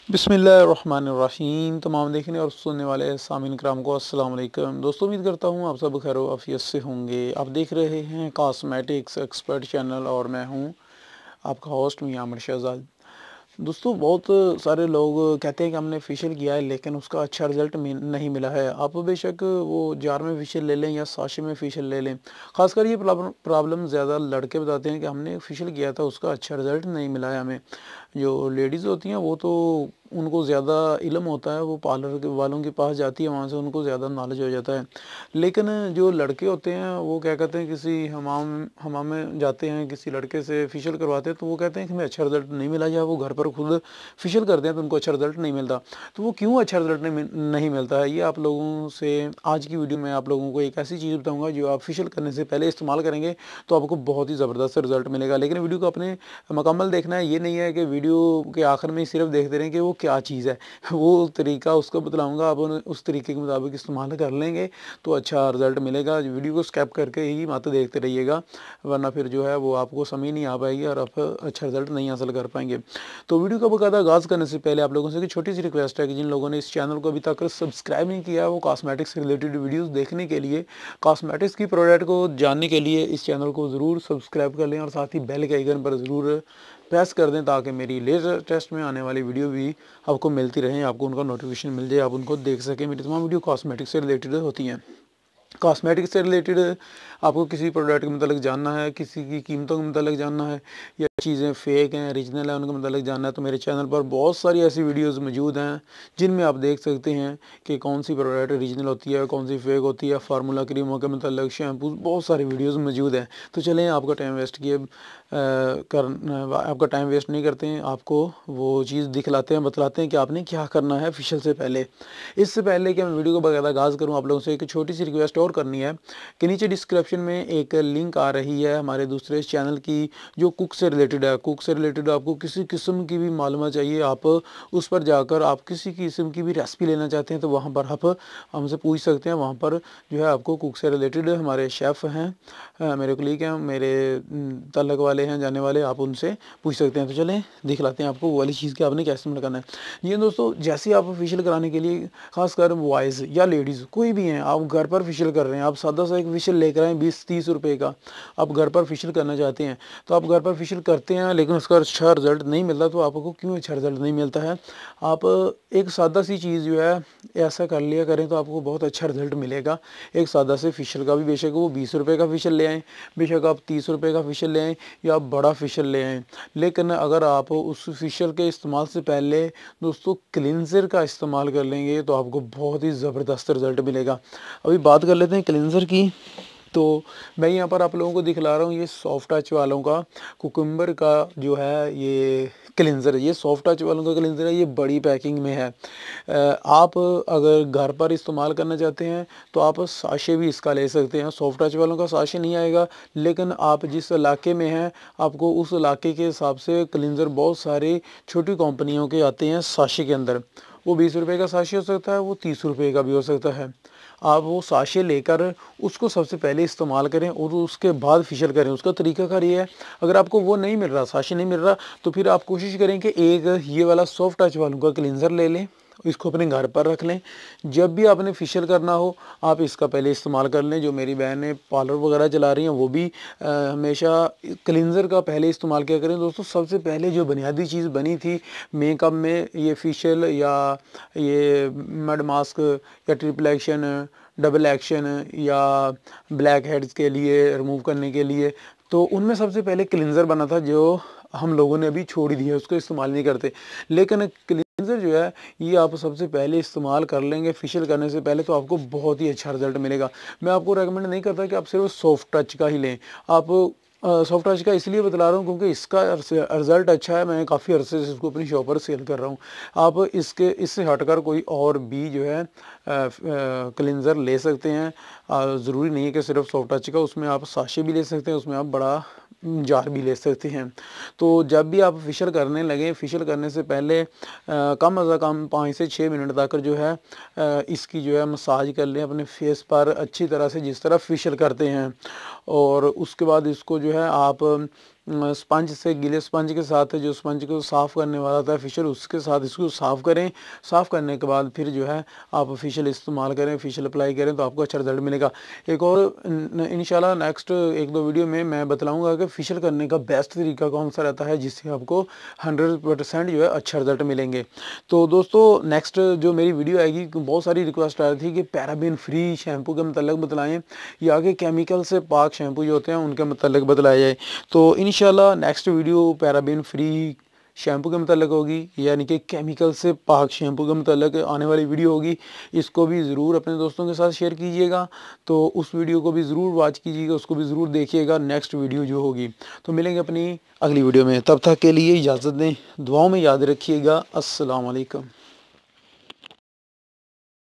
बिस्मिल्लाहिर्रहमानिर्रहीम। तमाम देखने और सुनने वाले सामीन कराम को अस्सलाम वालेकुम। दोस्तों, उम्मीद करता हूँ आप सब खैर आफियत से होंगे। आप देख रहे हैं कॉस्मेटिक्स एक्सपर्ट चैनल और मैं हूँ आपका होस्ट मियां आमिर शहजाद। दोस्तों, बहुत सारे लोग कहते हैं कि हमने फेशियल किया है लेकिन उसका अच्छा रिज़ल्ट नहीं मिला है। आप बेशक वो जार में फेशियल ले लें या साशे में फेशियल ले लें, ख़ासकर ये प्रॉब्लम ज़्यादा लड़के बताते हैं कि हमने फेशियल किया था, उसका अच्छा रिज़ल्ट नहीं मिला है हमें। जो लेडीज़ होती हैं वो तो उनको ज़्यादा इल्म होता है, वो पार्लर के वालों के पास जाती है, वहाँ से उनको ज़्यादा नॉलेज हो जाता है। लेकिन जो लड़के होते हैं वो क्या कहते हैं, किसी हमाम हमाम में जाते हैं, किसी लड़के से फेशियल करवाते हैं तो वो कहते हैं कि हमें अच्छा रिज़ल्ट नहीं मिला, या वो घर पर खुद फेशियल करते हैं तो उनको अच्छा रिज़ल्ट नहीं मिलता। तो वो क्यों अच्छा रिज़ल्ट नहीं मिलता है, ये आप लोगों से आज की वीडियो में आप लोगों को एक ऐसी चीज़ बताऊँगा जो आप फेशियल करने से पहले इस्तेमाल करेंगे तो आपको बहुत ही ज़बरदस्त रिज़ल्ट मिलेगा। लेकिन वीडियो को अपने मुकम्मल देखना है, ये नहीं है कि वीडियो के आखिर में सिर्फ देखते रहें कि वो क्या चीज़ है। वो तरीका उसको बतलाऊँगा, आप उस तरीके के मुताबिक इस्तेमाल कर लेंगे तो अच्छा रिज़ल्ट मिलेगा। वीडियो को स्किप करके ही मत देखते रहिएगा, वरना फिर जो है वो आपको समझ नहीं आ पाएगी और आप अच्छा रिज़ल्ट नहीं हासिल कर पाएंगे। तो वीडियो का बाकायदा आगाज़ करने से पहले आप लोगों से एक छोटी सी रिक्वेस्ट है कि जिन लोगों ने इस चैनल को अभी तक सब्सक्राइब नहीं किया, वो कॉस्मेटिक्स से रिलेटेड वीडियोस देखने के लिए, कॉस्मेटिक्स की प्रोडक्ट को जानने के लिए इस चैनल को ज़रूर सब्सक्राइब कर लें और साथ ही बेल के आइकन पर ज़रूर प्रेस कर दें ताकि मेरी लेटेस्ट में आने वाली वीडियो भी आपको मिलती रहें, आपको उनका नोटिफिकेशन मिल जाए, आप उनको देख सकें। मेरी तमाम वीडियो कॉस्मेटिक्स से रिलेटेड होती हैं। कॉस्मेटिक्स से रिलेटेड आपको किसी प्रोडक्ट के मतलब जानना है, किसी की कीमतों के मतलब जानना है, या चीज़ें फ़ेक हैं ओरिजिनल है उनका मतलब जानना है, तो मेरे चैनल पर बहुत सारी ऐसी वीडियोस मौजूद हैं जिनमें आप देख सकते हैं कि कौन सी प्रोडक्ट ओरिजिनल होती है, कौन सी फ़ेक होती है, फार्मूला क्रीमों के मतलब, शैम्पू, बहुत सारी वीडियोस मौजूद हैं। तो चलें, आपका टाइम वेस्ट किए आपका टाइम वेस्ट नहीं करते हैं, आपको वो चीज़ दिखलाते हैं, बतलाते हैं कि आपने क्या करना है फेशियल से पहले। इससे पहले कि मैं वीडियो को बाकायदा आगाज़ करूँ, आप लोगों से एक छोटी सी रिक्वेस्ट और करनी है कि नीचे डिस्क्रिप्शन में एक लिंक आ रही है हमारे दूसरे चैनल की जो कुक से रिलेटेड है। कुक से रिलेटेड आपको किसी किस्म की भी मालूमात चाहिए, आप उस पर जाकर आप किसी किस्म की भी रेसिपी लेना चाहते हैं तो वहाँ पर आप हमसे पूछ सकते हैं। वहाँ पर जो है आपको कुक से रिलेटेड हमारे शेफ़ हैं, मेरे कलीग हैं, मेरे तल्लक वाले हैं, जाने वाले, आप उनसे पूछ सकते हैं। तो चलें दिखलाते हैं आपको वो वाली चीज़ कि आपने कैसे इस्तेमाल करना है। ये दोस्तों, जैसे आप फेशियल कराने के लिए, खासकर बॉयज़ या लेडीज़ कोई भी हैं, आप घर पर फेशियल कर रहे हैं, आप सादा सा एक फेशियल लेकर आएँ 20-30 रुपए का, आप घर पर फेशियल करना चाहते हैं तो आप घर पर फेशियल करते हैं लेकिन उसका अच्छा रिज़ल्ट नहीं मिलता। तो आपको क्यों अच्छा रिज़ल्ट नहीं मिलता है, आप एक सादा सी चीज़ जो है ऐसा कर लिया करें तो आपको बहुत अच्छा रिज़ल्ट मिलेगा। एक सादा से फेशियल का भी, बेशक वो 20 रुपए का फेशियल ले आएँ, बेशक आप 30 रुपए का फेशियल ले आएँ या आप बड़ा फेशियल ले आएँ, लेकिन अगर आप उस फेशियल के इस्तेमाल से पहले दोस्तों क्लींजर का इस्तेमाल कर लेंगे तो आपको बहुत ही ज़बरदस्त रिज़ल्ट मिलेगा। अभी बात कर लेते हैं क्लींजर की। तो मैं यहाँ पर आप लोगों को दिखला रहा हूँ ये सॉफ्ट टच वालों का कुकुम्बर का जो है ये क्लींजर, ये सॉफ्ट टच वालों का क्लींजर है, ये बड़ी पैकिंग में है। आप अगर घर पर इस्तेमाल करना चाहते हैं तो आप साशे भी इसका ले सकते हैं। सॉफ्ट टच वालों का साशे नहीं आएगा, लेकिन आप जिस इलाके में हैं आपको उस इलाके के हिसाब से क्लींजर बहुत सारे छोटी कंपनियों के आते हैं साशे के अंदर। वो 20 रुपए का साशे हो सकता है, वो 30 रुपए का भी हो सकता है। आप वो साशे लेकर उसको सबसे पहले इस्तेमाल करें और उसके बाद फेशियल करें। उसका तरीकाकार ये है, अगर आपको वो नहीं मिल रहा, साशे नहीं मिल रहा, तो फिर आप कोशिश करें कि एक ये वाला सॉफ्ट टच वालों का क्लींजर ले लें, इसको अपने घर पर रख लें। जब भी आपने फेशियल करना हो आप इसका पहले इस्तेमाल कर लें। जो मेरी बहनें पार्लर वगैरह चला रही हैं वो भी हमेशा क्लींजर का पहले इस्तेमाल किया करें। दोस्तों, सबसे पहले जो बुनियादी चीज़ बनी थी मेकअप में, ये फेशियल या ये मड मास्क या ट्रिपल एक्शन, डबल एक्शन या ब्लैक हेड्स के लिए रिमूव करने के लिए, तो उनमें सबसे पहले क्लींजर बना था जो हम लोगों ने अभी छोड़ दिया है, उसको इस्तेमाल नहीं करते। लेकिन क्लींजर जो है ये आप सबसे पहले इस्तेमाल कर लेंगे फेशियल करने से पहले तो आपको बहुत ही अच्छा रिजल्ट मिलेगा। मैं आपको रेकमेंड नहीं करता कि आप सिर्फ सॉफ्ट टच का ही लें। आप सॉफ्ट टच का इसलिए बतला रहा हूँ क्योंकि इसका रिज़ल्ट अच्छा है, मैं काफ़ी अरसे से इसको अपनी शॉप पर सेल कर रहा हूँ। आप इससे हटकर कोई और भी जो है क्लींज़र ले सकते हैं। ज़रूरी नहीं है कि सिर्फ सॉफ्ट टच का, उसमें आप साशे भी ले सकते हैं, उसमें आप बड़ा जार भी ले सकते हैं। तो जब भी आप फेशियल करने लगें, फेशियल करने से पहले कम अज़ कम 5 से 6 मिनट तक जो है इसकी जो है मसाज कर लें अपने फेस पर अच्छी तरह से, जिस तरह फेशियल करते हैं। और उसके बाद इसको जो है आप स्पंज से, गीले स्पंज के साथ, जो स्पंज को साफ़ करने वाला था फेशियल, उसके साथ इसको साफ़ करें। साफ़ करने के बाद फिर जो है आप फेशियल इस्तेमाल करें, फेशियल अप्लाई करें तो आपको अच्छा रिजल्ट मिलेगा। एक और इंशाल्लाह नेक्स्ट 1-2 वीडियो में मैं बतलाऊँगा कि फेशियल करने का बेस्ट तरीका कौन सा रहता है जिससे आपको 100% जो है अच्छा रिजल्ट मिलेंगे। तो दोस्तों नेक्स्ट जो मेरी वीडियो आएगी, बहुत सारी रिक्वेस्ट आ रही थी कि पैराबेन फ्री शैम्पू के मतलब बतलाएँ या कि केमिकल से पाक शैम्पू जो होते हैं उनके मतलब बतलाया जाए। तो इंशाल्लाह next video paraben free shampoo के मतलब होगी, यानी कि केमिकल से पाक शैम्पू के मतलब आने वाली वीडियो होगी। इसको भी ज़रूर अपने दोस्तों के साथ शेयर कीजिएगा, तो उस वीडियो को भी ज़रूर वॉच कीजिएगा, उसको भी ज़रूर देखिएगा नेक्स्ट वीडियो जो होगी। तो मिलेंगे अपनी अगली वीडियो में, तब तक के लिए इजाज़त दें, दुआओं में याद रखिएगा। अस्सलाम वालेकुम।